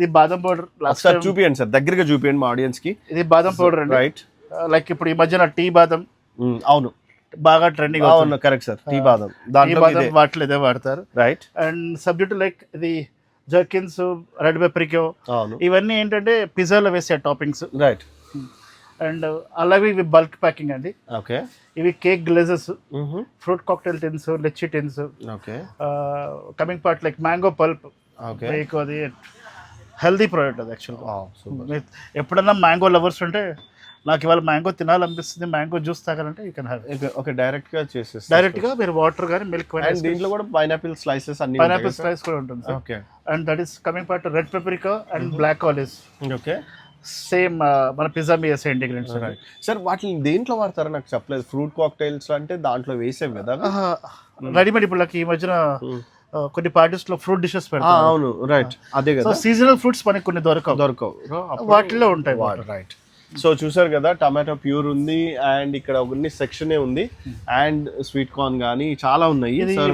ఇది బాదం పౌడర్. ఒకసారి చూపియండి సార్, దగ్గరగా చూపియండి మా ఆడియన్స్ కి. ఇది బాదం పౌడర్ అండి. రైట్. లైక్ ఇప్పుడు ఈ మధ్యన టీ బాదం అవును బాగా ట్రెండింగ్ అవును, కరెక్ట్ సార్. టీ బాదం వాటిలో ఇదే వాడతారు. రైట్. అండ్ సబ్జెక్ట్ లైక్ ఇది జర్కిన్స్, రెడ్ పెప్రికో, అవును ఇవన్నీ ఏంటంటే పిజ్జాలో వేసే టాపింగ్స్. రైట్. అండ్ అలాగే ఇవి బల్క్ ప్యాకింగ్ అండి. ఓకే. ఇవి cake glazes, fruit cocktail tins, lychee tins. Okay. Coming part like mango pulp. Okay. మీకు అది హెల్దీ ప్రోడక్ట్ అది యాక్చువల్గా. ఎప్పుడన్నా మ్యాంగో లవర్స్ ఉంటే నాకు ఇవాళ మ్యాంగో తినాలనిపిస్తుంది, మ్యాంగో జ్యూస్ తాగాలంటే you can have. Okay, direct గా చేసేసి డైరెక్ట్ గా మీరు వాటర్ కానీ మిల్క్, దీంట్లో కూడా పైనాపిల్ స్లైసెస్ అన్ని, పైనాపిల్ స్లైస్ కూడా ఉంటుంది. Okay. And that is coming part red paprika and black olives. Okay. Same మన పిజ్జా మీద వేసే ఇంగ్రీడియంట్స్. సార్ వాటిని దేంట్లో వాడతారో నాకు చెప్పలేదు. ఫ్రూట్ కాక్టైల్స్ అంటే దాంట్లో వేసేవి కదా రెడీమేడ్. ఇప్పుడు ఈ మధ్యన కొన్ని పార్టీస్ లో ఫ్రూట్ డిషెస్ పెడతారు. అవును, రైట్. అదే కదా. సీజనల్ ఫ్రూట్స్ మనకి కొన్ని దొరకవు, వాటిలో ఉంటాయి. రైట్. సో చూసారు కదా, టమాటో ప్యూర్ ఉంది, అండ్ ఇక్కడ ఒక సెక్షనే ఉంది, అండ్ స్వీట్ కార్న్ కానీ చాలా ఉన్నాయి.